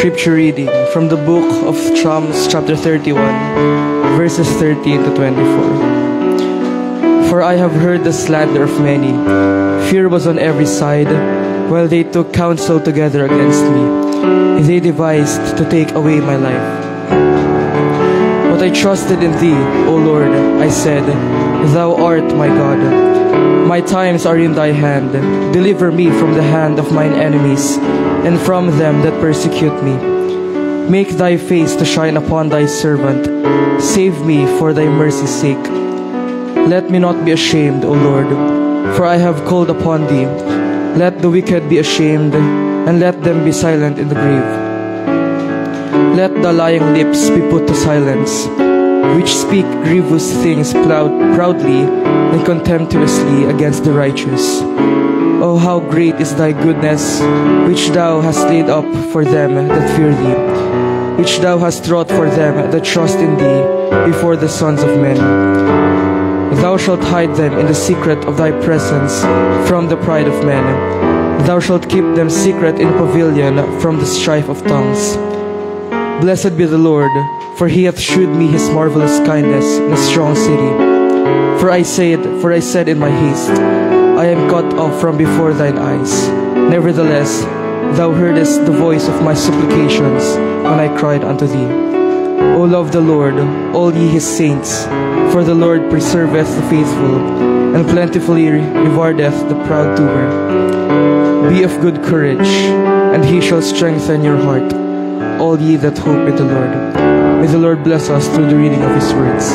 Scripture reading from the book of Psalms chapter 31, verses 13 to 24. For I have heard the slander of many. Fear was on every side, while they took counsel together against me. They devised to take away my life. But I trusted in thee, O Lord. I said, Thou art my God. My times are in thy hand. Deliver me from the hand of mine enemies, and from them that persecute me. Make thy face to shine upon thy servant. Save me for thy mercy's sake. Let me not be ashamed, O Lord, for I have called upon thee. Let the wicked be ashamed, and let them be silent in the grave. Let the lying lips be put to silence, which speak grievous things proudly and contemptuously against the righteous. Oh, how great is thy goodness, which thou hast laid up for them that fear thee, which thou hast wrought for them that trust in thee before the sons of men. Thou shalt hide them in the secret of thy presence from the pride of men. Thou shalt keep them secret in a pavilion from the strife of tongues. Blessed be the Lord, for he hath shewed me his marvelous kindness in a strong city. For I said in my haste, I am cut off from before thine eyes. Nevertheless, thou heardest the voice of my supplications when I cried unto thee. O love the Lord, all ye his saints, for the Lord preserveth the faithful, and plentifully rewardeth the proud doer. Be of good courage, and he shall strengthen your heart, all ye that hope in the Lord. May the Lord bless us through the reading of his words.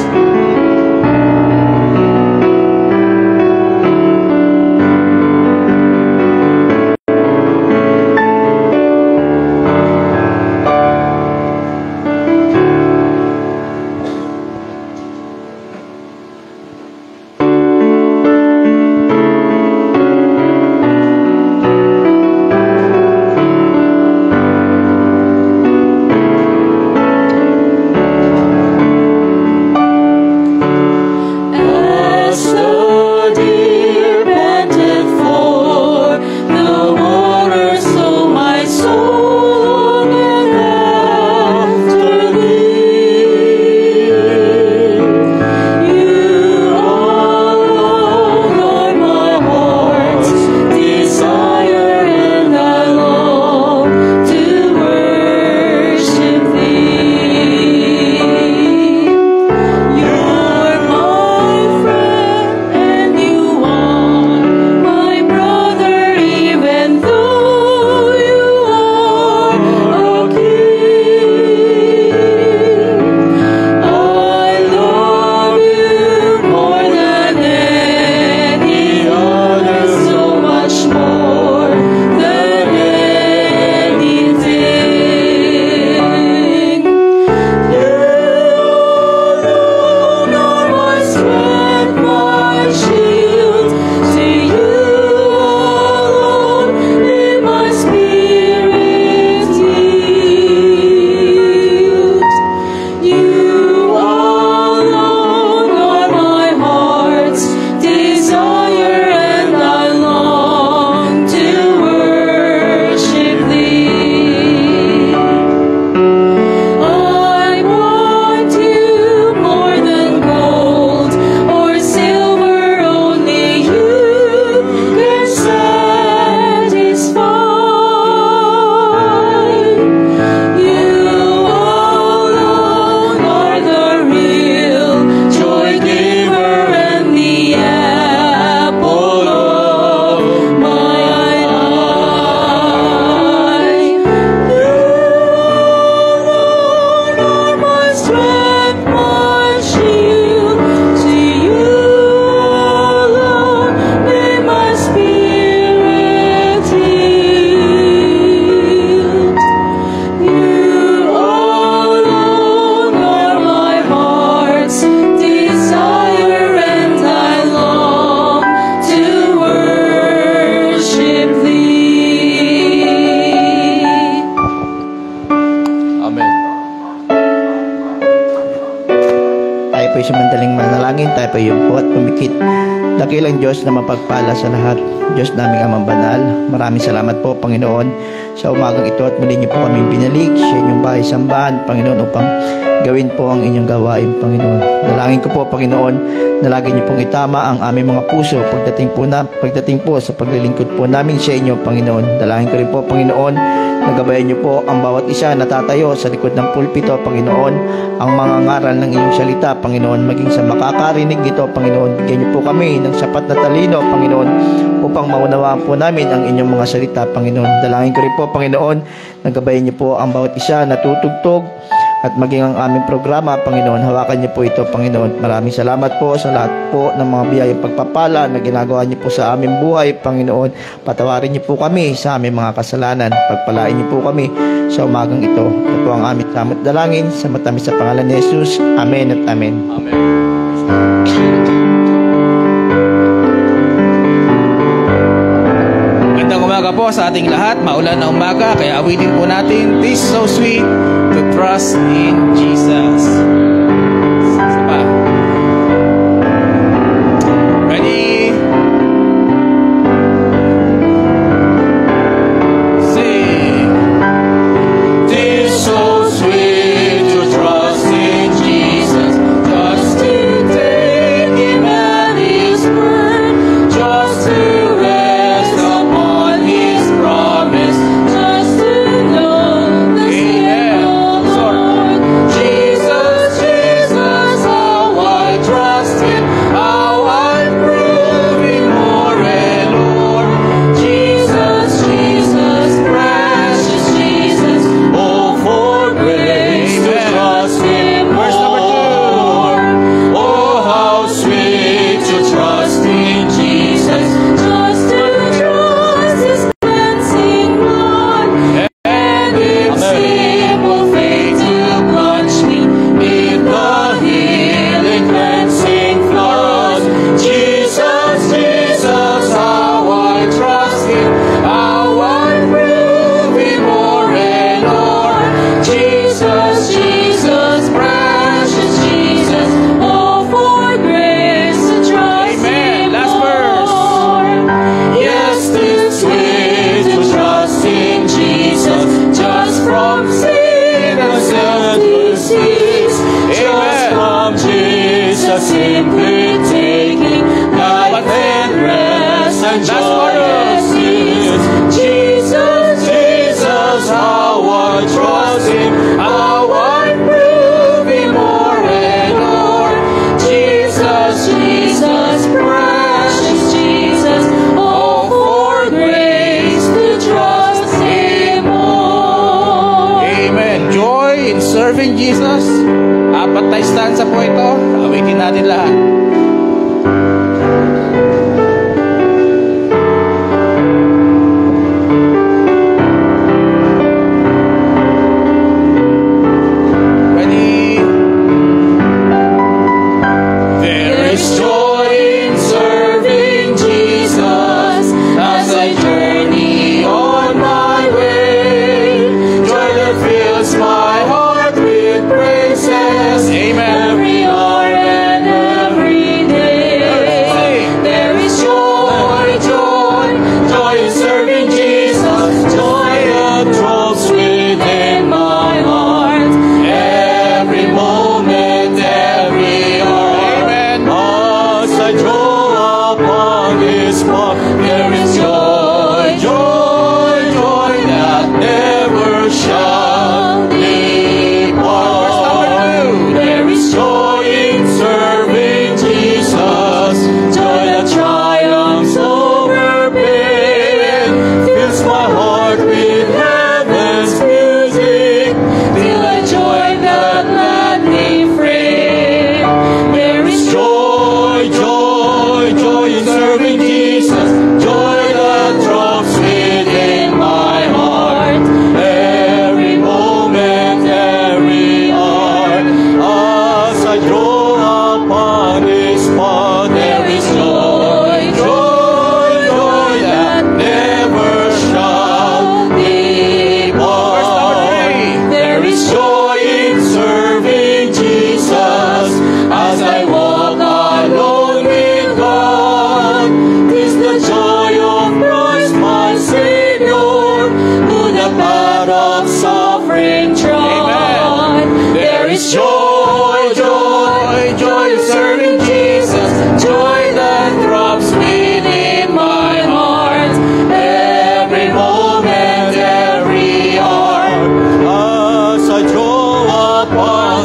Tayo po'y samantaling manalangin, tayo po'y yumpo at pumikit. Dakilang Diyos na mapagpala sa lahat. Diyos naming Amang Banal, maraming salamat po, Panginoon, sa umagang ito at muli niyo po kami binalik sa inyong bahay sambahan, Panginoon, upang gawin po ang inyong gawain, Panginoon. Dalangin ko po, Panginoon, na lagi niyo pong itama ang aming mga puso pagdating po sa paglilingkod po namin sa inyo, Panginoon. Dalangin ko rin po, Panginoon, nagabayan niyo po ang bawat isa na tatayo sa likod ng pulpito, Panginoon, ang mga ngaral ng inyong salita, Panginoon, maging sa makakarinig nito, Panginoon. Bigyan niyo po kami ng sapat na talino, Panginoon, upang maunawaan po namin ang inyong mga salita, Panginoon. Dalangin ko rin po, Panginoon, nagabayan niyo po ang bawat isa na tutugtog at maging ang aming programa, Panginoon. Hawakan niyo po ito, Panginoon. Maraming salamat po sa lahat po ng mga biyayang pagpapala na ginagawa niyo po sa aming buhay, Panginoon. Patawarin niyo po kami sa aming mga kasalanan. Pagpalain niyo po kami sa umagang ito. Ito po ang aming samot dalangin sa matamis sa pangalan ni Jesus. Amen at amen. Amen. Magandang umaga po sa ating lahat. Maulan na umaga, kaya awitin po natin, "This is so sweet to trust in Jesus." Isa pa. Ready? Sing. "This is so sweet to trust in Jesus, just to take Him at His word, just to rest upon His promise, just to know the Savior, Lord. Jesus, Jesus, how I trust Him, how I prove Him more and more. Jesus, Jesus, precious Jesus, oh, for grace to trust Him more. Oh, how sweet to trust in Jesus, just to trust His cleansing blood, and in simple faith to plunge me in the healing cleansing flood. Jesus, Jesus, how I trust Him, how I prove Him more and more. Jesus, Jesus, precious Jesus, oh, for grace to trust Him Last verse. more. Yes, it's sweet to trust in Jesus, just from sin and disease. Just from Jesus simply taking life and rest and joy and peace. Jesus, Jesus, how I trust Him, how I prove Him more and more. Jesus, Jesus, precious Jesus, oh, for grace to trust Him more. Amen. Joy in serving Jesus. Apat na stanza po ito. Awitin natin lahat. Ready? There is joy in serving Jesus as I journey on my way. Joy that fills my heart with praises. Amen. Every hour and every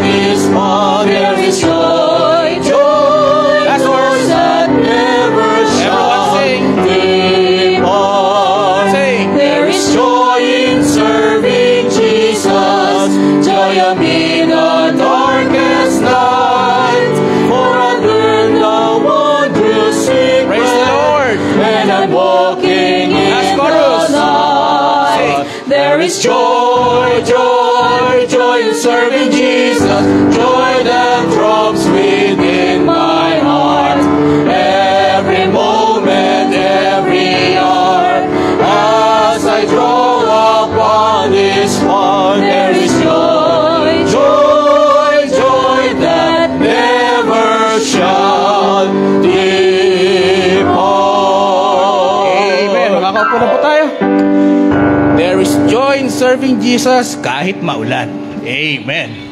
this one. There is joy, joy, joy that never shall depart. There is joy in serving Jesus, joy amid the darkest night. For I learned the wondrous secret. Praise the Lord. And I'm walking in the night. There is joy, joy, joy in serving Jesus, joy that throbs within my heart. Every moment, every hour, as I draw upon this one, there is joy, joy, joy that never shall depart. Amen. Makakaupo na po tayo. There is joy in serving Jesus kahit maulan. Amen.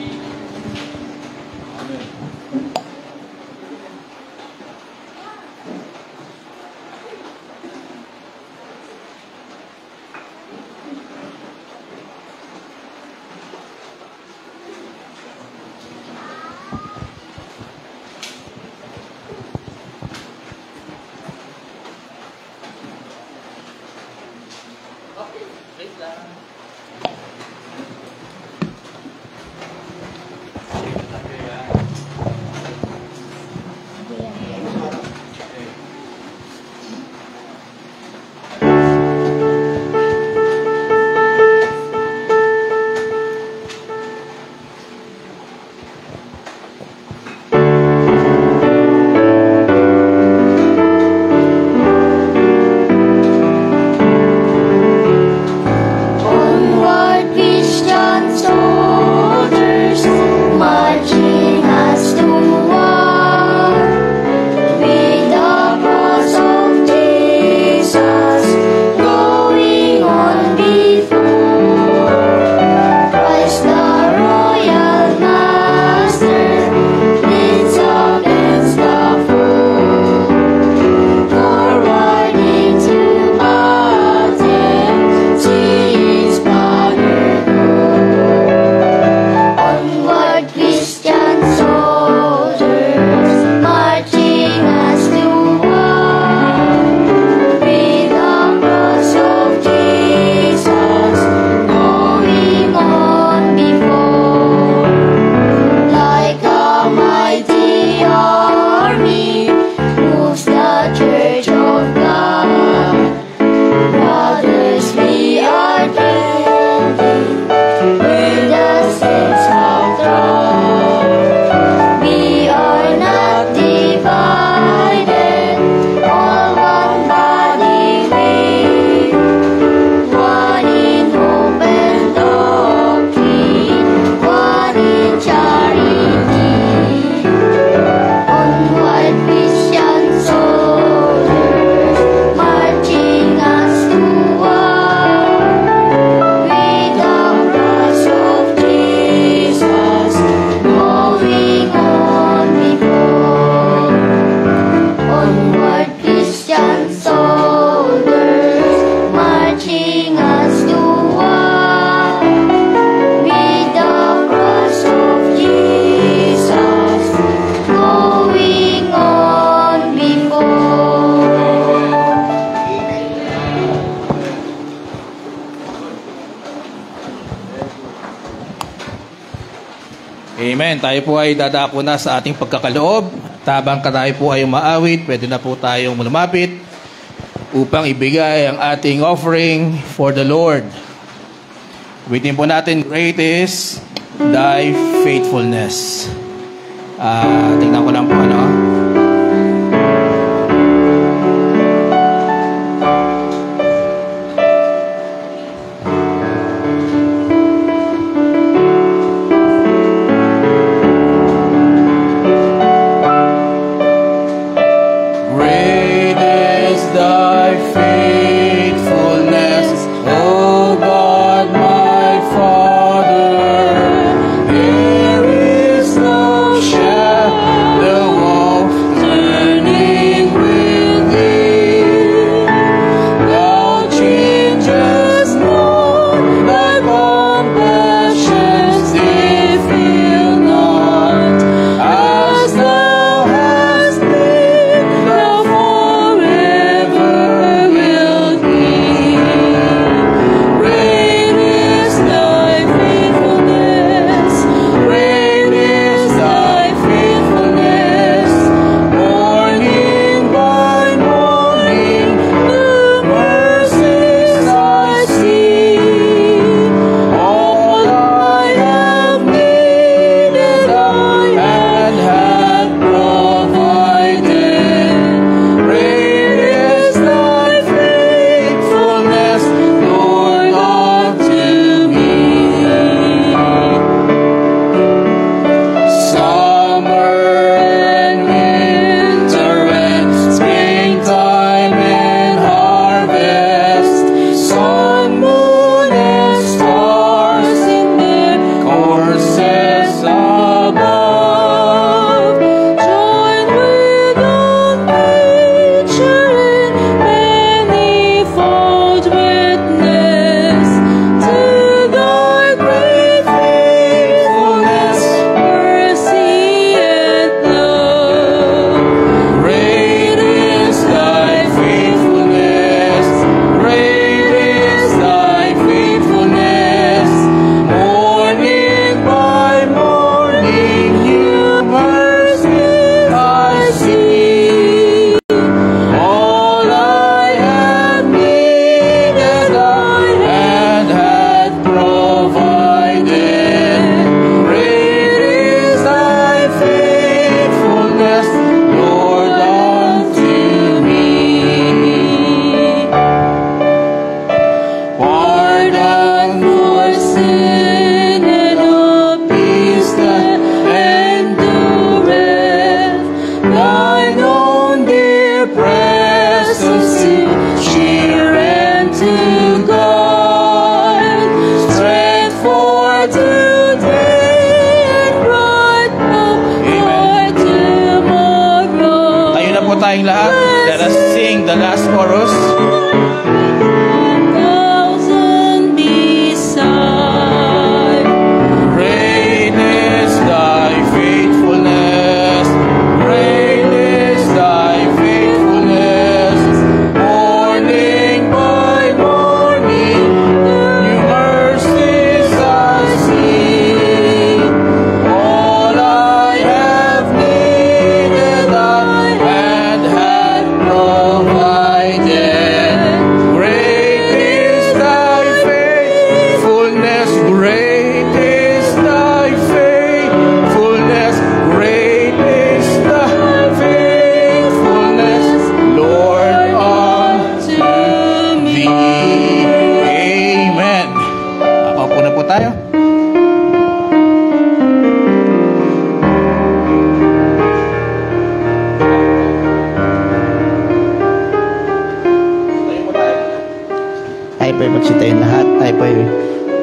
Amen. Tayo po ay dadako na sa ating pagkakaloob. Tabang tayo po ay umaawit, pwede na po tayong lumapit upang ibigay ang ating offering for the Lord. Witin po natin, great is thy faithfulness. Tingnan ko lang po ano. tayong lahat. Let us sing the last chorus. Thousand beside. Great is thy faithfulness. Great is thy faithfulness. Morning by morning, new mercies I see. All I have needed, thy hand hath provided. Great is thy faithfulness. Great is thy faithfulness. Great is thy faithfulness, Lord, unto thee. Amen. Paupo na po tayo. Tayo po'y magsitayin lahat. Tayo po'y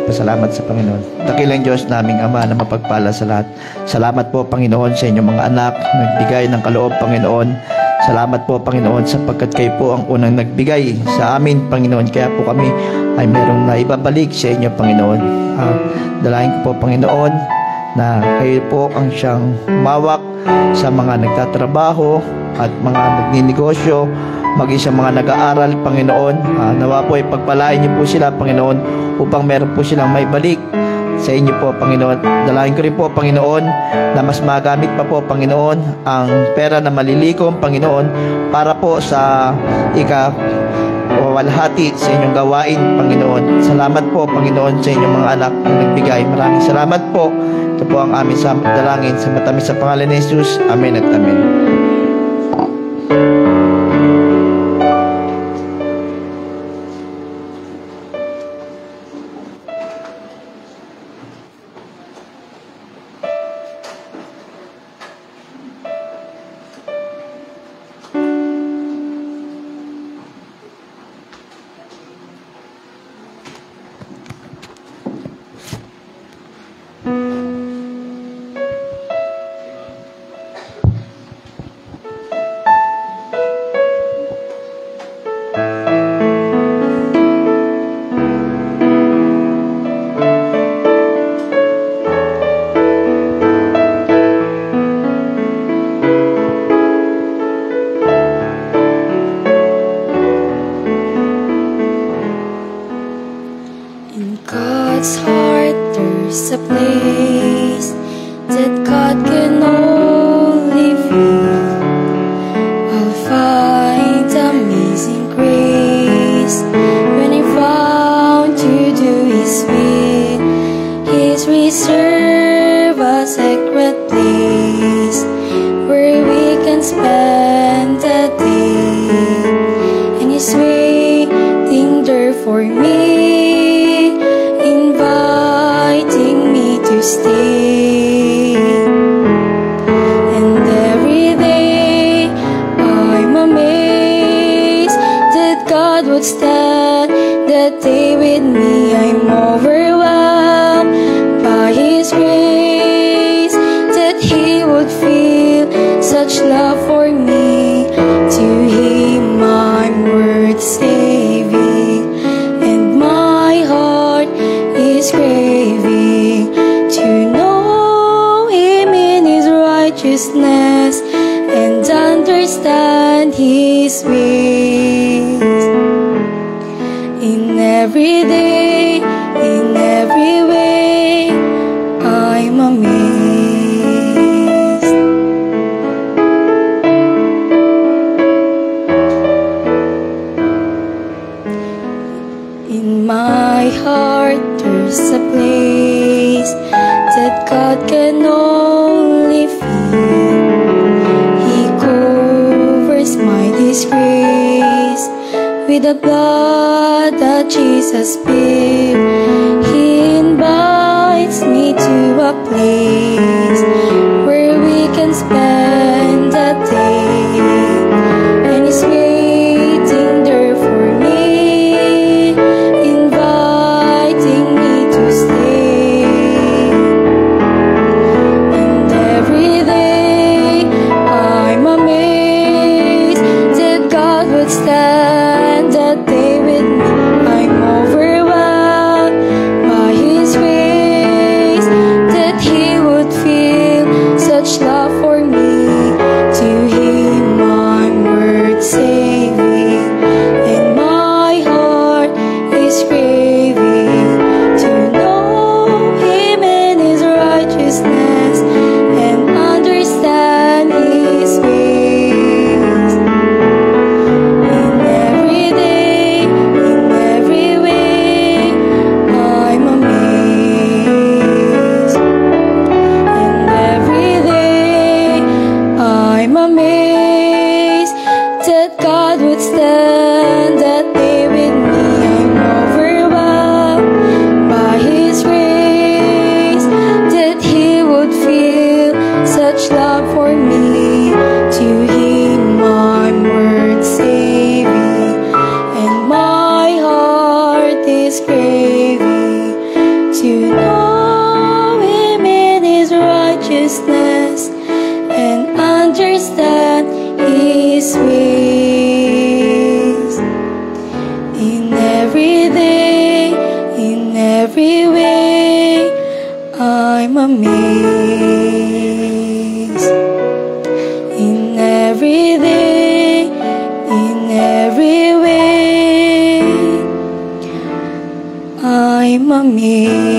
pasalamat sa Panginoon. Dakilang Diyos naming Ama na mapagpala sa lahat. Salamat po, Panginoon, sa inyong mga anak, nagbigay ng kaloob, Panginoon. Salamat po, Panginoon, sapagkat kayo po ang unang nagbigay sa amin, Panginoon. Kaya po kami ay merong naibabalik sa inyo, Panginoon. Dalahin ko po, Panginoon, na kayo po ang siyang mawak sa mga nagtatrabaho at mga nagninegosyo, maging sa mga nag-aaral, Panginoon. Nawa po ay pagpalain niyo po sila, Panginoon, upang meron po silang maibalik sa inyo po, Panginoon. Dalahin ko rin po, Panginoon, na mas magamit pa po, Panginoon, ang pera na malilikom, Panginoon, para po sa walhati sa inyong gawain, Panginoon. Salamat po, Panginoon, sa inyong mga anak na nagbigay. Maraming salamat po. Ito po ang aming dalangin sa matamis sa pangalan ni Jesus. Amen at amen. In God's heart there's a place that God can only feel. I'll find amazing grace when I found to do His will. He's reserved a sacred place where we can spend the day, and He's waiting there for me, inviting me to stay. And every day I'm amazed that God would stand that day with me. I'm overwhelmed by His grace, that He would feel such love for me. To Him I'm worth saving, and my heart is craving to know Him in His righteousness and understand His ways. In every day, in every way, I'm amazed. In my heart there's a place that God can only feel. He covers my disgrace with the blood that Jesus spilled. He invites me to a place where we can spend the day, and He's waiting there for me, inviting me to stay. And every day I'm amazed righteousness and understand His ways. In every day, in every way, I'm amazed. In every day, in every way, I'm amazed.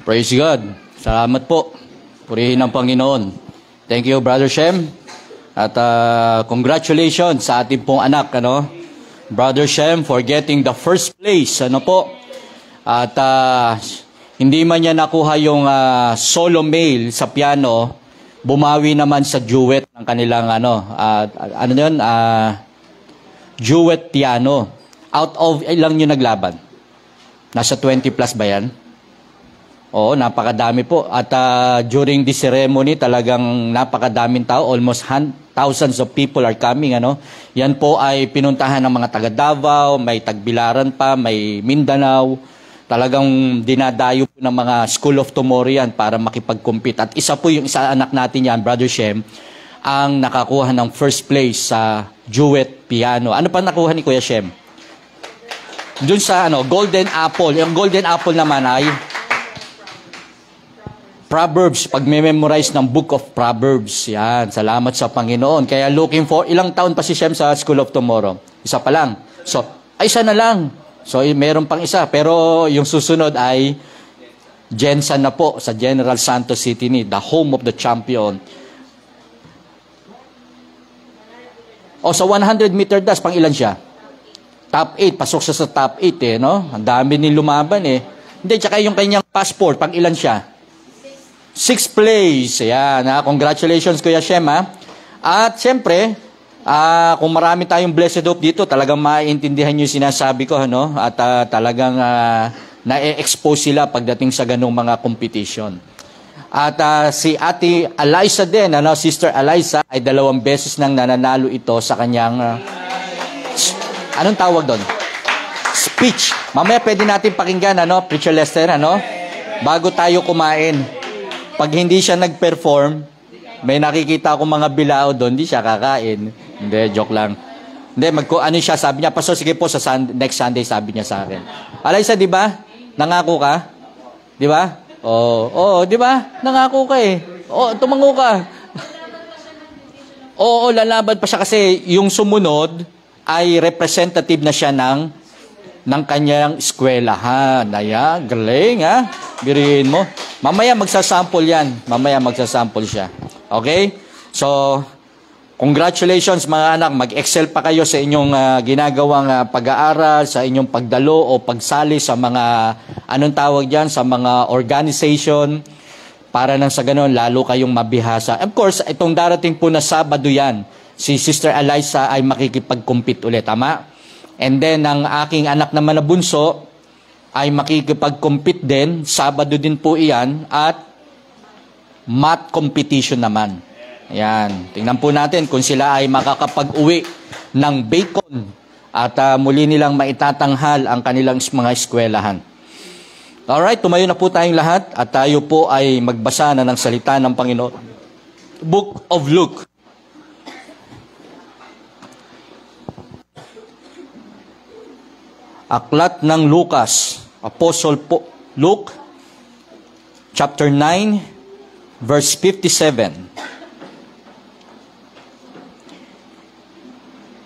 Praise God. Salamat po. Purihin ang Panginoon. Thank you, Brother Shem. At congratulations sa ating pong anak, Brother Shem, for getting the first place, At hindi man niya nakuha yung solo male sa piano, bumawi naman sa duet ng kanilang duet piano. Out of ilang yung naglaban? Nasa 20 plus ba yan? Oo, napakadami po. At during this ceremony, talagang napakadaming tao. Almost thousands of people are coming. Yan po ay pinuntahan ng mga taga Davao, may Tagbilaran pa, may Mindanao. Talagang dinadayo po ng mga School of Tomorrow yan para makipag-compete. At isa po yung isa anak natin yan, Brother Shem, ang nakakuha ng first place sa duet piano. Ano pa nakuha ni Kuya Shem? Doon sa Golden Apple. Yung Golden Apple naman ay Proverbs. Pag memorize ng Book of Proverbs. Yan. Salamat sa Panginoon. Kaya looking for, ilang taon pa si Shem sa School of Tomorrow? Isa pa lang. So, isa na lang. So, meron pang isa. Pero yung susunod ay Jensen na po sa General Santos City ni, the home of the champion. O sa 100-meter dash, pang ilan siya? Top 8. Pasok siya sa top 8 no? Ang dami ni lumaban Hindi, tsaka yung kanyang passport, pang ilan siya? 6th place. Ayan, congratulations Kuya Shem, At siyempre, kung marami tayong blessed hope dito, talagang maiintindihan nyo yung sinasabi ko, At talagang na-expose sila pagdating sa ganung mga competition. At si Ate Eliza din, Sister Eliza, ay 2 beses nang nananalo ito sa kanyang, anong tawag doon? Speech. Mamaya pwede natin pakinggan, Preacher Lester, bago tayo kumain. Pag hindi siya nag-perform, may nakikita akong mga bilao doon, hindi siya kakain. Hindi, joke lang. Hindi, ano siya, sabi niya, Pastor, sige po, sa next Sunday, sabi niya sa akin. Eliza, di ba? Nangako ka? Di ba? Oo, di ba? Nangako ka tumango ka. Oo, lalaban pa siya kasi yung sumunod ay representative na siya ng kanyang eskwelahan. Ayan, galing Biriin mo. Mamaya magsasample yan. Mamaya magsasample siya. Okay? So, congratulations mga anak. Mag-excel pa kayo sa inyong ginagawang pag-aaral, sa inyong pagdalo o pagsali sa mga, anong tawag dyan, sa mga organization, para nang sa ganun, lalo kayong mabihasa. Of course, itong darating po na Sabado yan, si Sister Eliza ay makikipag-compete ulit. Tama? And then, ang aking anak naman na bunso, ay makikipag-compete din, Sabado din po iyan, at math competition naman. Ayan. Tingnan po natin kung sila ay makakapag-uwi ng bacon at muli nilang maitatanghal ang kanilang mga eskwelahan. Alright, tumayo na po tayong lahat at tayo po ay magbasa na ng salita ng Panginoon. Book of Luke. Aklat ng Lucas. Apostle Luke, chapter 9, verse 57.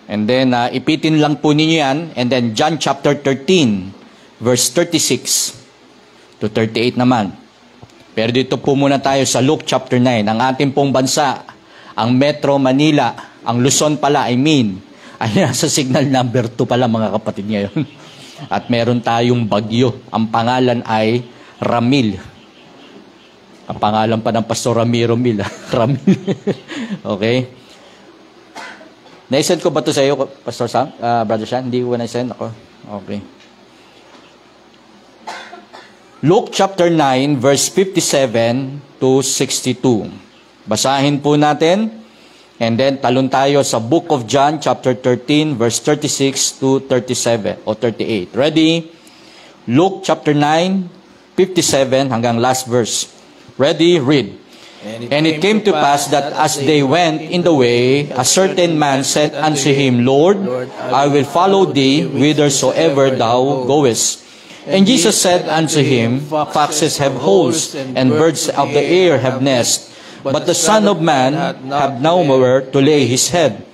And then, ipitin lang po ninyo yan. And then, John chapter 13, verse 36 to 38 naman. Pero dito po muna tayo sa Luke chapter 9. Ang ating pong bansa, ang Metro Manila, ang Luzon pala, ay nasa signal number 2 pala mga kapatid ngayon. At meron tayong bagyo. Ang pangalan ay Ramil. Ang pangalan pa ng Pastor Ramiro Mil. Ramil. Okay? Na-send ko ba ito sa iyo, Pastor Sam? Brother Sean? Hindi ko na-send ako. Okay. Luke chapter 9, verse 57 to 62. Basahin po natin. And then, talon tayo sa Book of John, chapter 13, verse 36 to 37 o 38. Ready? Luke chapter 9, 57 hanggang last verse. Ready? Read. And it came to pass that as they went in the way, a certain man said unto him, Lord, I will follow thee whithersoever thou goest. And Jesus said unto him, Foxes have holes, and birds of the air have nests, but the Son of Man hath nowhere to lay his head.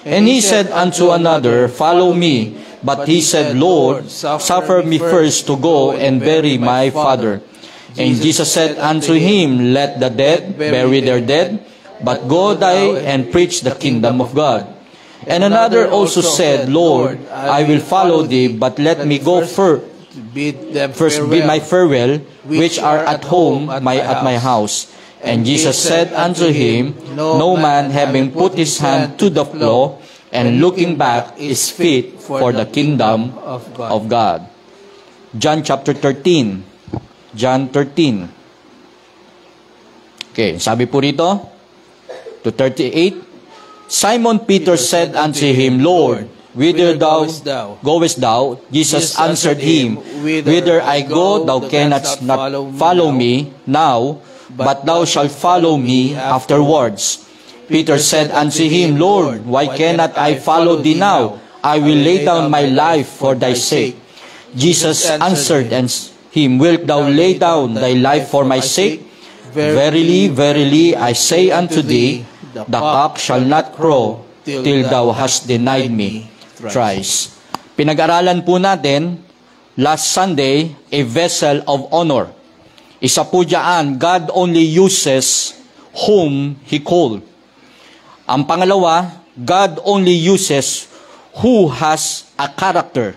And he said unto another, Follow me. But he said, Lord, suffer me first to go and bury my father. And Jesus said unto him, Let the dead bury their dead, but go thy and preach the kingdom of God. And another also said, Lord, I will follow thee, but let me go first bid my farewell, which are at home at my house. And Jesus said unto him, No man having put his hand to the plow, and looking back, is fit for the kingdom of God. John chapter 13. John 13. Okay, sabi po rito, to 38, Simon Peter said unto him, Lord, Whither thou goest thou? goest thou? Jesus answered him, Whither I go, thou cannot not follow me now, but thou shalt follow me afterwards. Peter said unto him, Lord, why cannot I follow thee now? I will lay down my life for thy sake. Jesus answered him, Wilt thou lay down thy life for my sake? Verily, verily, I say unto thee, the cock shall not crow till thou hast denied me thrice. Pinag-aralan po natin last Sunday, a vessel of honor. Isa po dyan, God only uses whom He called. Ang pangalawa, God only uses who has a character.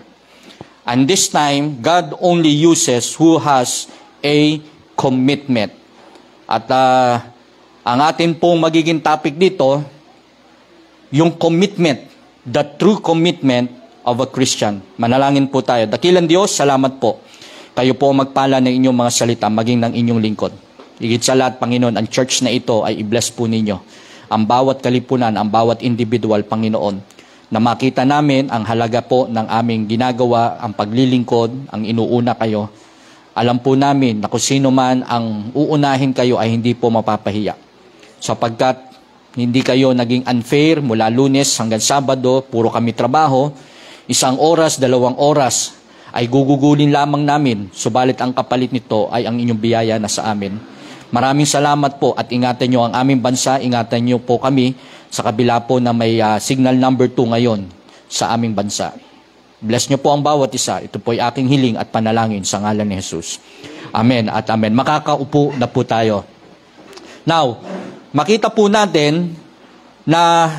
And this time, God only uses who has a commitment. At ang atin pong magiging topic dito, yung commitment, the true commitment of a Christian. Manalangin po tayo. Dakilang Diyos, salamat po. Kayo po magpala ng inyong mga salita, maging ng inyong lingkod. Higit sa lahat, Panginoon, ang church na ito ay i-bless po ninyo. Ang bawat kalipunan, ang bawat individual, Panginoon, na makita namin ang halaga po ng aming ginagawa, ang paglilingkod, ang inuuna kayo. Alam po namin na kung sino man ang uunahin kayo ay hindi po mapapahiya. Sapagkat hindi kayo naging unfair mula Lunes hanggang Sabado, puro kami trabaho. 1 oras, 2 oras ay gugugulin lamang namin. Subalit ang kapalit nito ay ang inyong biyaya na sa amin. Maraming salamat po at ingatan nyo ang aming bansa. Ingatan nyo po kami sa kabila po na may signal number 2 ngayon sa aming bansa. Bless nyo po ang bawat isa. Ito po ay aking hiling at panalangin sa ngalan ni Jesus. Amen at amen. Makakaupo na po tayo. Now, makita po natin na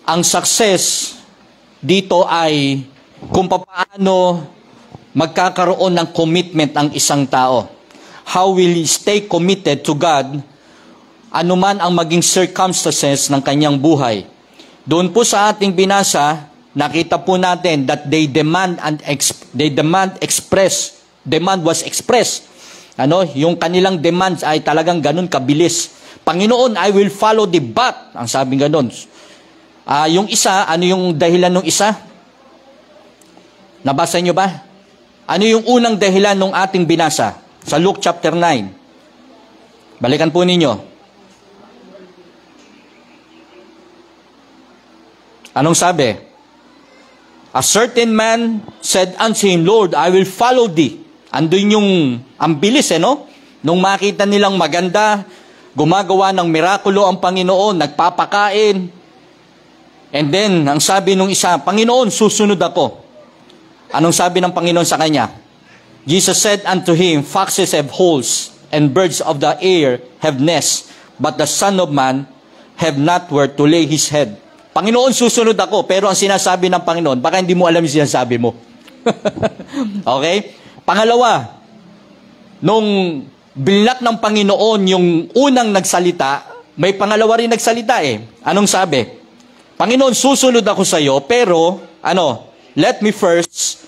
ang success dito ay kung paano magkakaroon ng commitment ang isang tao. How will he stay committed to God anuman ang maging circumstances ng kanyang buhay. Doon po sa ating binasa, nakita po natin that demand was expressed. Yung kanilang demands ay talagang ganun kabilis. Panginoon, I will follow the but. Ang sabing ganun. Yung isa, ano yung dahilan ng isa? Nabasa nyo ba? Ano yung unang dahilan ng ating binasa? Sa Luke chapter 9. Balikan po ninyo. Anong sabi? A certain man said unto him, Lord, I will follow thee. Andun yung ang bilis, no? Nung makita nilang maganda, gumagawa ng mirakulo ang Panginoon, nagpapakain. And then, ang sabi nung isa, Panginoon, susunod ako. Anong sabi ng Panginoon sa kanya? Jesus said unto him, foxes have holes, and birds of the air have nests, but the Son of Man have not where to lay his head. Panginoon, susunod ako. Pero ang sinasabi ng Panginoon, baka hindi mo alam yung sinasabi mo. Okay? Pangalawa, nung binlak ng Panginoon yung unang nagsalita, may pangalawa rin nagsalita eh. Anong sabi? Panginoon, susunod ako sa iyo, pero, let me first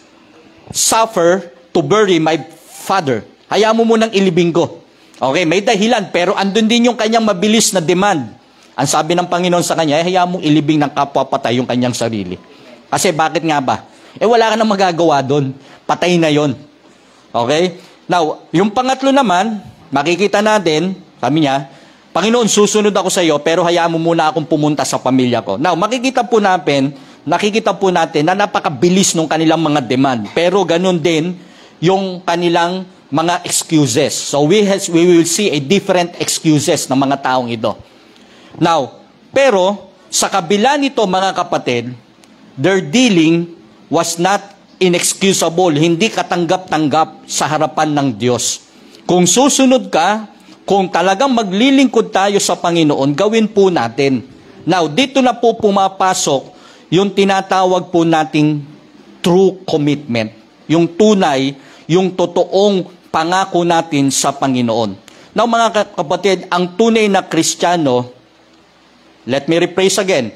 suffer to bury my father. Hayaan mo munang ilibing ko. Okay, may dahilan, pero andun din yung kanyang mabilis na demand. Ang sabi ng Panginoon sa kanya, hayaan mong ilibing ng kapwa-patay yung kanyang sarili. Kasi bakit nga ba? Wala ka nang magagawa doon. Patay na yon. Okay? Now, yung pangatlo naman, makikita natin, sabi niya, Panginoon, susunod ako sa iyo, pero hayaan mo muna akong pumunta sa pamilya ko. Now, nakikita po natin na napakabilis ng kanilang mga demand. Pero ganun din yung kanilang mga excuses. So, we will see a different excuses ng mga taong ito. Now, pero sa kabila nito mga kapatid, their dealing was not inexcusable, hindi katanggap-tanggap sa harapan ng Diyos. Kung susunod ka, kung talagang maglilingkod tayo sa Panginoon, gawin po natin. Now, dito na po pumapasok yung tinatawag po nating true commitment. Yung tunay, yung totoong pangako natin sa Panginoon. Now, mga kapatid, ang tunay na Kristiyano, let me rephrase again.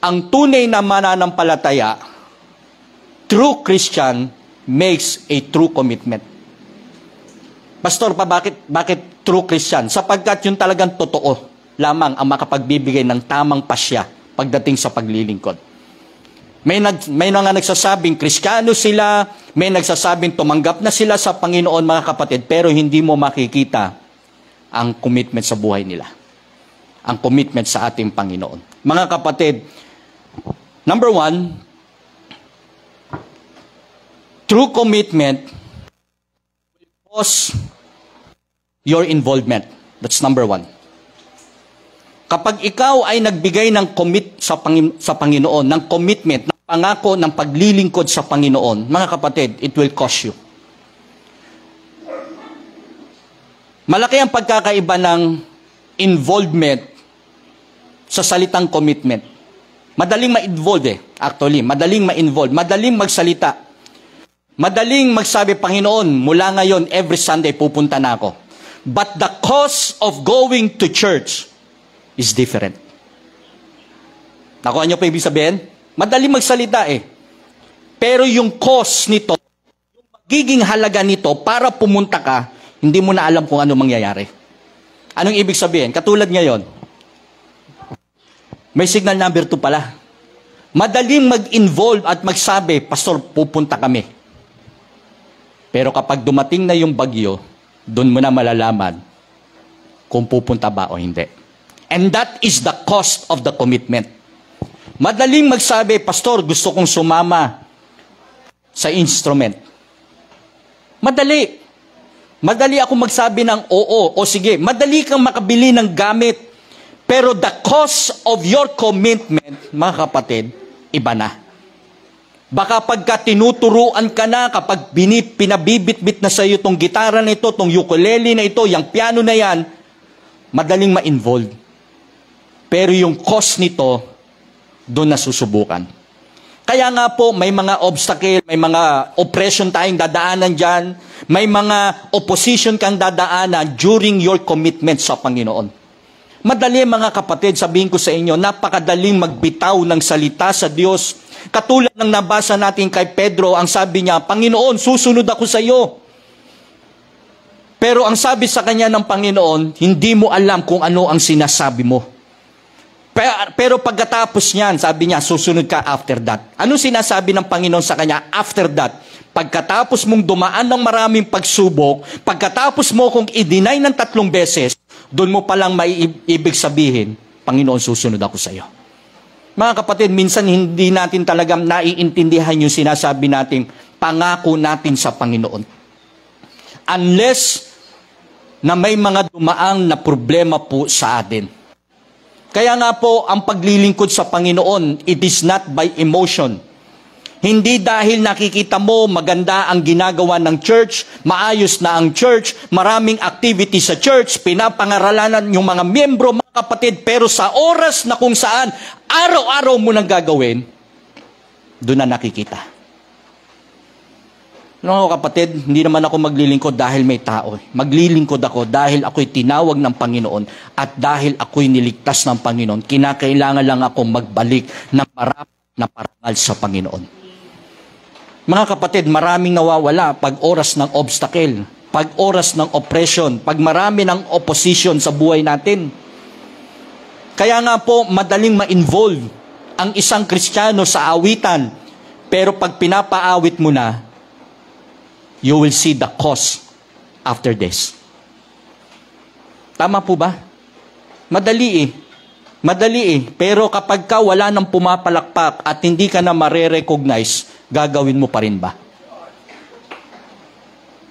Ang tunay na mananampalataya, true Christian, makes a true commitment. Pastor, bakit true Christian? Sapagkat yung talagang totoo lamang ang makapagbibigay ng tamang pasya pagdating sa paglilingkod. May mga nagsasabing Kristiyano sila, may nagsasabing tumanggap na sila sa Panginoon, mga kapatid, pero hindi mo makikita ang commitment sa buhay nila. Ang commitment sa ating Panginoon. Mga kapatid, number 1, true commitment will cause your involvement. That's number 1. Kapag ikaw ay nagbigay ng commit sa Panginoon, ng commitment, ng pangako, ng paglilingkod sa Panginoon, mga kapatid, it will cost you. Malaki ang pagkakaiba ng involvement sa salitang commitment. Madaling ma-involve actually. Madaling ma-involve. Madaling magsalita. Madaling magsabi, Panginoon, mula ngayon, every Sunday, pupunta na ako. But the cost of going to church is different. Nakuha niyo pa ibig sabihin? Madaling magsalita Pero yung cost nito, yung magiging halaga nito para pumunta ka, hindi mo na alam kung ano mangyayari. Anong ibig sabihin? Katulad ngayon, may signal number 2 pala. Madaling mag-involve at magsabi, Pastor, pupunta kami. Pero kapag dumating na yung bagyo, doon mo na malalaman kung pupunta ba o hindi. And that is the cost of the commitment. Madaling magsabi, Pastor, gusto kong sumama sa instrument. Madali. Madali ako magsabi ng oo o sige. Madali kang makabili ng gamit. Pero the cost of your commitment, mga kapatid, iba na. Baka pagka tinuturuan ka na, kapag pinabibit-bit na sa iyo itong gitara na ito, itong ukulele na ito, yung piano na yan, madaling ma-involve. Pero yung cost nito, doon nasusubukan. Kaya nga po, may mga obstacle, may mga oppression tayong dadaanan dyan, may mga opposition kang dadaanan during your commitment sa Panginoon. Madali mga kapatid, sabihin ko sa inyo, napakadaling magbitaw ng salita sa Diyos. Katulad ng nabasa natin kay Pedro, ang sabi niya, Panginoon, susunod ako sa iyo. Pero ang sabi sa kanya ng Panginoon, hindi mo alam kung ano ang sinasabi mo. Pero pagkatapos niyan, sabi niya, susunod ka after that. Ano sinasabi ng Panginoon sa kanya after that? Pagkatapos mong dumaan ng maraming pagsubok, pagkatapos mo kung i-deny ng 3 beses, doon mo palang ibig sabihin, Panginoon, susunod ako sa iyo. Mga kapatid, minsan hindi natin talagang naiintindihan yung sinasabi natin, pangako natin sa Panginoon. Unless na may mga dumaang na problema po sa atin. Kaya nga po, ang paglilingkod sa Panginoon, it is not by emotion. Hindi dahil nakikita mo maganda ang ginagawa ng church, maayos na ang church, maraming activity sa church, pinapangaralan yung mga miyembro, mga kapatid, pero sa oras na kung saan araw-araw mo nang gagawin, doon na nakikita. No, kapatid, hindi naman ako maglilingkod dahil may tao. Maglilingkod ako dahil ako'y tinawag ng Panginoon at dahil ako'y niligtas ng Panginoon. Kinakailangan lang ako magbalik ng marami na parangal sa Panginoon. Mga kapatid, maraming nawawala pag oras ng obstacle, pag oras ng oppression, pag marami ng opposition sa buhay natin. Kaya nga po, madaling ma-involve ang isang Kristiyano sa awitan, pero pag pinapaawit mo na, you will see the cost after this. Tama po ba? Madali Madali Pero kapag ka wala nang pumapalakpak at hindi ka na mare-recognize, gagawin mo pa rin ba?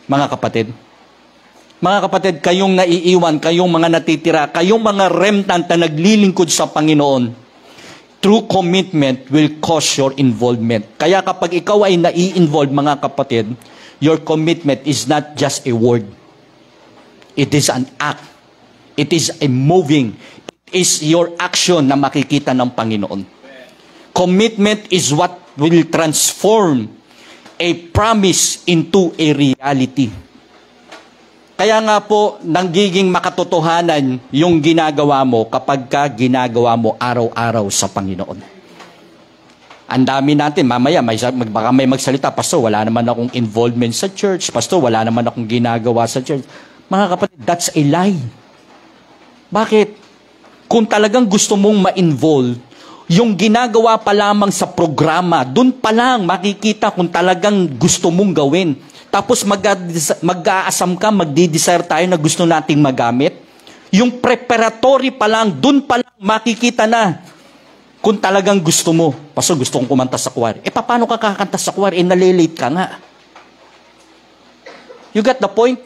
Mga kapatid, kayong naiiwan, kayong mga natitira, kayong mga remnant na naglilingkod sa Panginoon, true commitment will cause your involvement. Kaya kapag ikaw ay nai-involve, mga kapatid, your commitment is not just a word. It is an act. It is a moving. It is your action na makikita ng Panginoon. Commitment is what will transform a promise into a reality. Kaya nga po, nanggiging makatotohanan yung ginagawa mo kapag ka ginagawa mo araw-araw sa Panginoon. Ang dami natin, mamaya baka may magsalita, Pastor, wala naman akong involvement sa church. Pastor, wala naman akong ginagawa sa church. Mga kapatid, that's a lie. Bakit? Kung talagang gusto mong ma-involve, yung ginagawa pa lamang sa programa, dun pa lang makikita kung talagang gusto mong gawin. Tapos mag-aasam ka, magdi-desire tayo na gusto nating magamit. Yung preparatory pa lang, dun pa lang makikita na kung talagang gusto mo. Pastor, gusto kong kumanta sa choir. Paano ka kakanta sa choir? Nalilate ka nga. You got the point?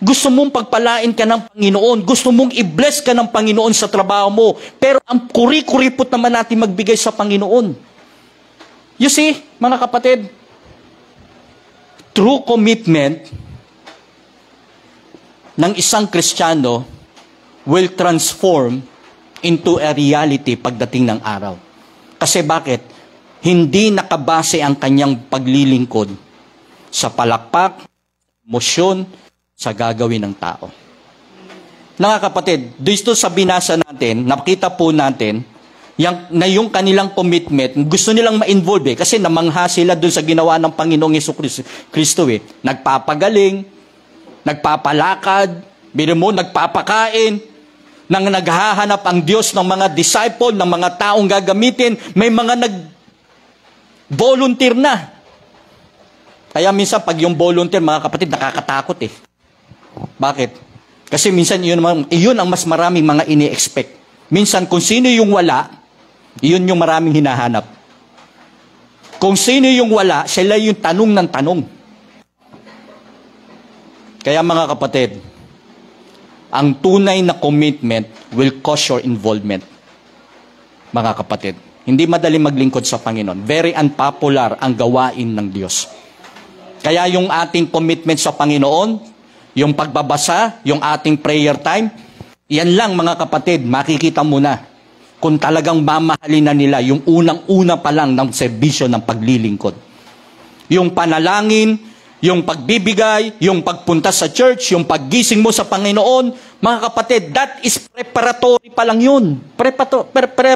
Gusto mong pagpalain ka ng Panginoon. Gusto mong i-bless ka ng Panginoon sa trabaho mo. Pero ang kuri-kuripot naman natin magbigay sa Panginoon. You see, mga kapatid, true commitment ng isang Kristiyano will transform into a reality pagdating ng araw. Kasi bakit? Hindi nakabase ang kanyang paglilingkod sa palakpak, emosyon, sa gagawin ng tao. Mga kapatid, dito sa binasa natin, nakita po natin, yung kanilang commitment, gusto nilang ma-involve kasi namangha sila dun sa ginawa ng Panginoong Kristo Nagpapagaling, nagpapalakad, nagpapakain, nang naghahanap ang Diyos ng mga disciple, ng mga taong gagamitin, may mga nag-volunteer na. Kaya minsan pag yung volunteer, mga kapatid, nakakatakot Bakit? Kasi minsan yun ang mas maraming mga ini-expect. Minsan kung sino yung wala, yun yung maraming hinahanap. Kung sino yung wala, sila yung tanong ng tanong. Kaya mga kapatid, ang tunay na commitment will cause your involvement. Mga kapatid, hindi madali maglingkod sa Panginoon. Very unpopular ang gawain ng Diyos. Kaya yung ating commitment sa Panginoon, yung pagbabasa, yung ating prayer time, yan lang mga kapatid, makikita mo na kung talagang mamahalin na nila yung unang-una pa lang ng serbisyo ng paglilingkod. Yung panalangin, yung pagbibigay, yung pagpunta sa church, yung paggising mo sa Panginoon, mga kapatid, that is preparatory pa lang yun.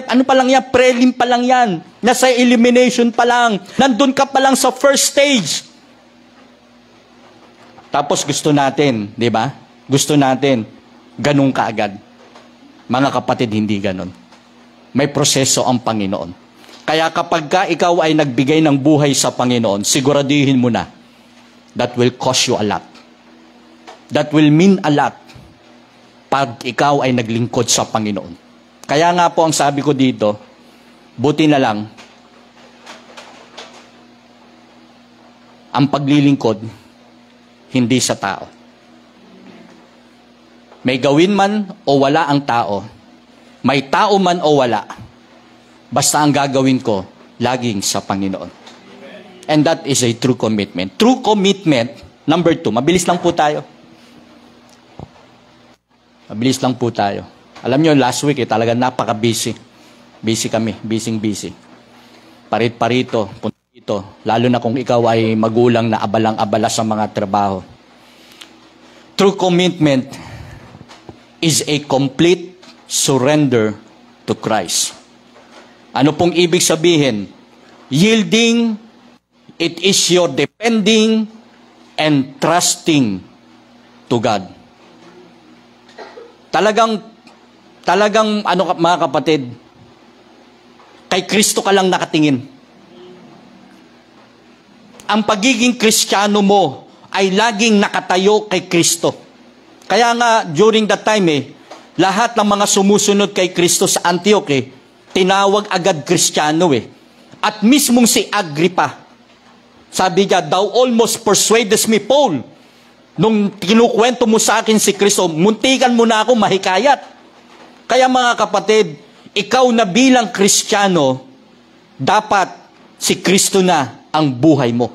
Ano pa lang yan? Prelim pa lang yan. Nasa elimination pa lang. Nandun ka pa lang sa first stage. Tapos gusto natin, di ba? Gusto natin, ganun kaagad. Mga kapatid, hindi ganun. May proseso ang Panginoon. Kaya kapag ikaw ay nagbigay ng buhay sa Panginoon, siguraduhin mo na, that will cost you a lot. That will mean a lot pag ikaw ay naglingkod sa Panginoon. Kaya nga po ang sabi ko dito, buti na lang, ang paglilingkod, hindi sa tao. May gawin man o wala ang tao, may tao man o wala, basta ang gagawin ko, laging sa Panginoon. And that is a true commitment. True commitment, number 2, mabilis lang po tayo. Mabilis lang po tayo. Alam nyo, last week, talaga napaka-busy. Busy kami, busy. Parit-parito, punta dito. Lalo na kung ikaw ay magulang na abalang-abala sa mga trabaho. True commitment is a complete surrender to Christ. Ano pong ibig sabihin? Yielding, it is your depending and trusting to God. Talagang mga kapatid, kay Kristo ka lang nakatingin. Ang pagiging Kristiyano mo ay laging nakatayo kay Kristo. Kaya nga, during that time lahat ng mga sumusunod kay Kristo sa Antioch tinawag agad Kristiyano At mismong si Agrippa, sabi niya, thou almost persuadest me, Paul. Nung kinukwento mo sa akin si Kristo, muntikan mo na ako mahikayat. Kaya mga kapatid, ikaw na bilang Kristiyano, dapat si Kristo na ang buhay mo.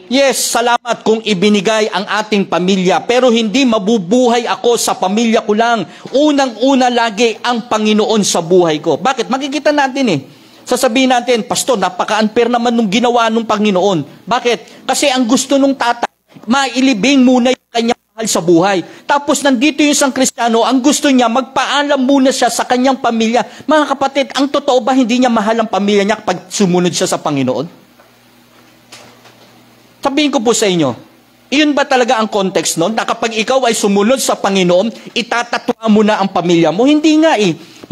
Yes, salamat kung ibinigay ang ating pamilya, pero hindi mabubuhay ako sa pamilya ko lang. Unang-una lagi ang Panginoon sa buhay ko. Bakit? Makikita natin Sasabihin natin, Pastor, napaka-unfair naman nung ginawa nung Panginoon. Bakit? Kasi ang gusto nung tatay, mailibing muna yung kanyang mahal sa buhay. Tapos nandito yung isang Kristiyano, ang gusto niya, magpaalam muna siya sa kanyang pamilya. Mga kapatid, ang totoo ba hindi niya mahal ang pamilya niya kapag sumunod siya sa Panginoon? Sabihin ko po sa inyo, iyon ba talaga ang context nun? Na kapag ikaw ay sumunod sa Panginoon, itatatwa mo na ang pamilya mo? Hindi nga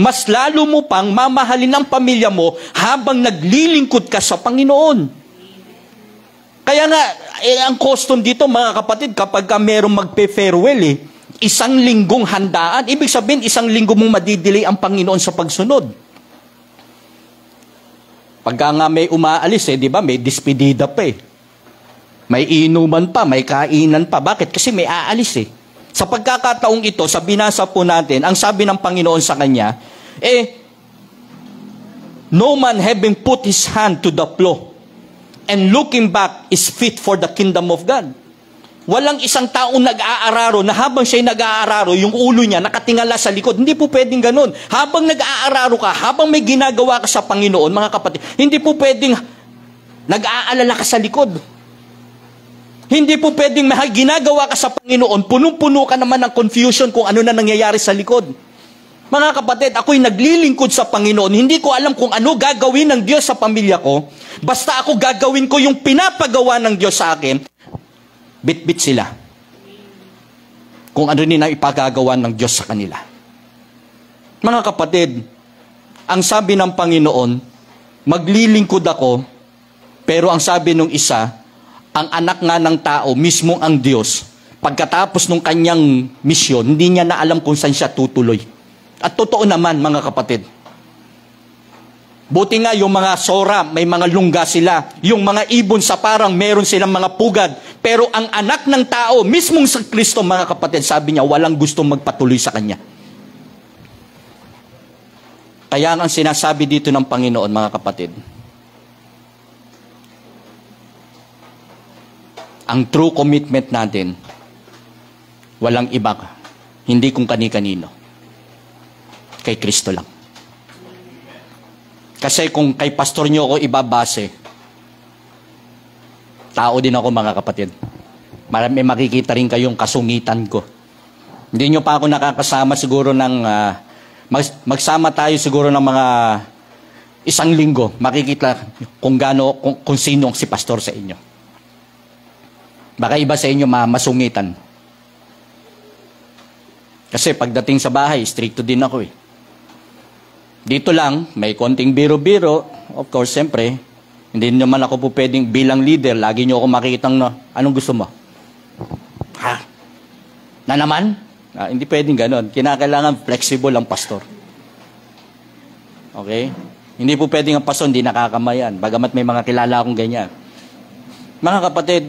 mas lalo mo pang mamahalin ang pamilya mo habang naglilingkod ka sa Panginoon. Kaya nga, ang custom dito mga kapatid, kapag ka merong magpe-farewell, isang linggong handaan, ibig sabihin isang linggo mong madidelay ang Panginoon sa pagsunod. Pagka nga may umaalis, di ba, may despedida pa May inuman pa, may kainan pa. Bakit? Kasi may aalis Sa pagkakataong ito, sa binasa po natin, ang sabi ng Panginoon sa kanya, no man having put his hand to the plow and looking back is fit for the kingdom of God. Walang isang taong nag-aararo na habang siya'y nag-aararo, yung ulo niya nakatingala sa likod. Hindi po pwedeng ganun. Habang nag-aararo ka, habang may ginagawa ka sa Panginoon, mga kapatid, hindi po pwedeng nag-aalala ka sa likod. Hindi po pwedeng may ginagawa ka sa Panginoon, punong-puno ka naman ng confusion kung ano na nangyayari sa likod. Mga kapatid, ako'y naglilingkod sa Panginoon, hindi ko alam kung ano gagawin ng Diyos sa pamilya ko, basta ako gagawin ko yung pinapagawa ng Diyos sa akin, bit-bit sila. Kung ano nila ipagagawa ng Diyos sa kanila. Mga kapatid, ang sabi ng Panginoon, maglilingkod ako, pero ang sabi ng isa, ang anak nga ng tao, mismo ang Diyos, pagkatapos ng kanyang misyon, hindi niya na alam kung saan siya tutuloy. At totoo naman, mga kapatid. Buti nga yung mga sora, may mga lungga sila. Yung mga ibon sa parang, meron silang mga pugad. Pero ang anak ng tao, mismong sa Kristo, mga kapatid, sabi niya, walang gustong magpatuloy sa kanya. Kaya ang sinasabi dito ng Panginoon, mga kapatid, ang true commitment natin, walang iba, hindi kung kani-kanino. Kay Kristo lang. Kasi kung kay pastor nyo ako ibabase, tao din ako mga kapatid. May makikita rin kayong kasungitan ko. Hindi nyo pa ako nakakasama siguro ng, magsama tayo siguro ng mga isang linggo, makikita kung gaano, kung sino si pastor sa inyo. Baka iba sa inyo masungitan. Kasi pagdating sa bahay, stricto din ako Dito lang, may konting biro-biro. Of course, siyempre, hindi naman ako po pwedeng bilang leader. Lagi nyo ako makikitang anong gusto mo? Ha? Na naman? Hindi pwedeng ganon. Kinakailangan flexible ang pastor. Okay? Hindi po pwedeng ang pastor, hindi nakakamayan. Bagamat may mga kilala akong ganyan. Mga kapatid,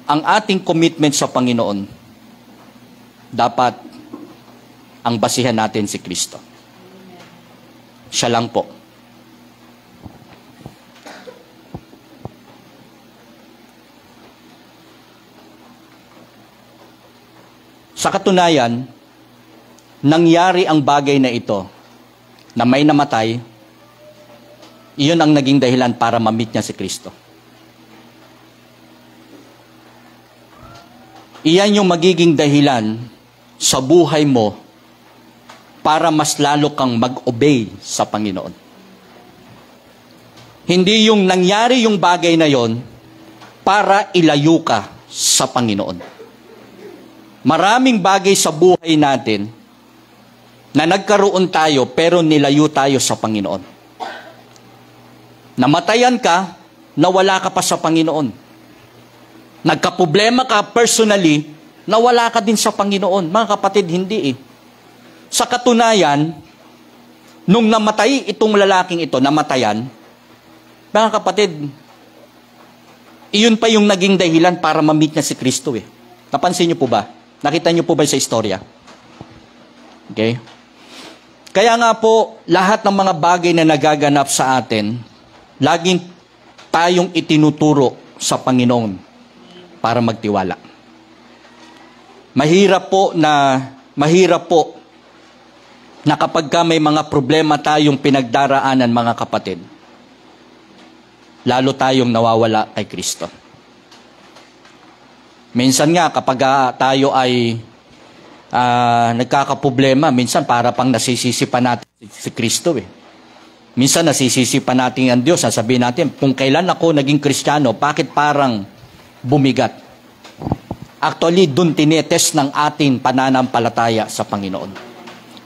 ang ating commitment sa Panginoon, dapat ang basihan natin si Kristo. Siya lang po. Sa katunayan, nangyari ang bagay na ito, na may namatay, iyon ang naging dahilan para ma-meet niya si Kristo. Iyan yung magiging dahilan sa buhay mo para mas lalo kang mag-obey sa Panginoon. Hindi yung nangyari yung bagay na yon para ilayo ka sa Panginoon. Maraming bagay sa buhay natin na nagkaroon tayo pero nilayo tayo sa Panginoon. Namatayan ka, nawala ka pa sa Panginoon. Nagkaproblema ka personally, nawala ka din sa Panginoon. Mga kapatid, hindi Sa katunayan, nung namatay itong lalaking ito, namatayan, mga kapatid, iyon pa yung naging dahilan para ma-meet niya si Kristo Napansin niyo po ba? Nakita niyo po ba sa istorya? Okay? Kaya nga po, lahat ng mga bagay na nagaganap sa atin, laging tayong itinuturo sa Panginoon para magtiwala. Mahirap po na kapag may mga problema tayong pinagdaraanan, mga kapatid, lalo tayong nawawala kay Kristo. Minsan nga, kapag tayo ay nagkakaproblema, minsan para pang nasisisi pa natin si Kristo Minsan nasisisi pa natin ang Diyos. Sasabihin natin, kung kailan ako naging Kristiyano, bakit parang bumigat? Actually, dun tinetest ng ating pananampalataya sa Panginoon.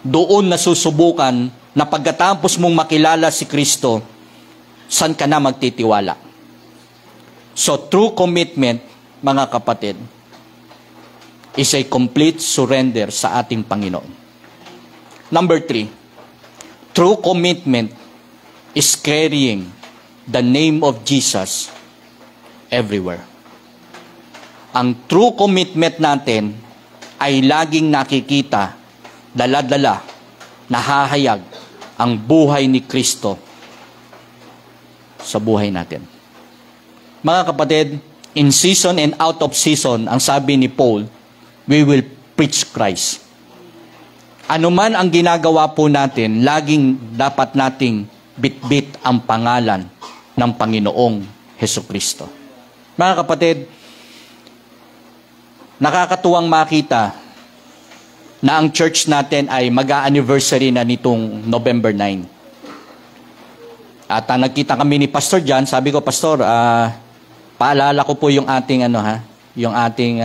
doon nasusubukan na pagkatapos mong makilala si Kristo, saan ka na magtitiwala. So, true commitment, mga kapatid, is a complete surrender sa ating Panginoon. Number 3, true commitment is carrying the name of Jesus everywhere. Ang true commitment natin ay laging nakikita, dala-dala, nahahayag ang buhay ni Kristo sa buhay natin. Mga kapatid, in season and out of season, ang sabi ni Paul, we will preach Christ. Ano man ang ginagawa po natin, laging dapat nating bitbit ang pangalan ng Panginoong Hesukristo. Mga kapatid, nakakatuwang makita na ang church natin ay mag-a-anniversary na nitong November 9. At nagkita kami ni Pastor John, sabi ko, Pastor, paalala ko po yung ating yung ating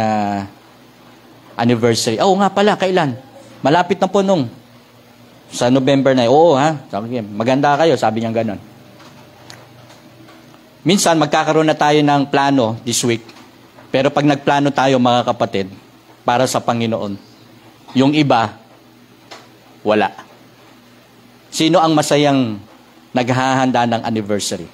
anniversary. Oo nga pala, kailan? Malapit na po nung sa November 9. Oo sabi niya, maganda kayo, sabi niya ganon. Minsan magkakaroon na tayo ng plano this week. Pero pag nagplano tayo, mga kapatid, para sa Panginoon, yung iba, wala. Sino ang masayang naghahanda ng anniversary?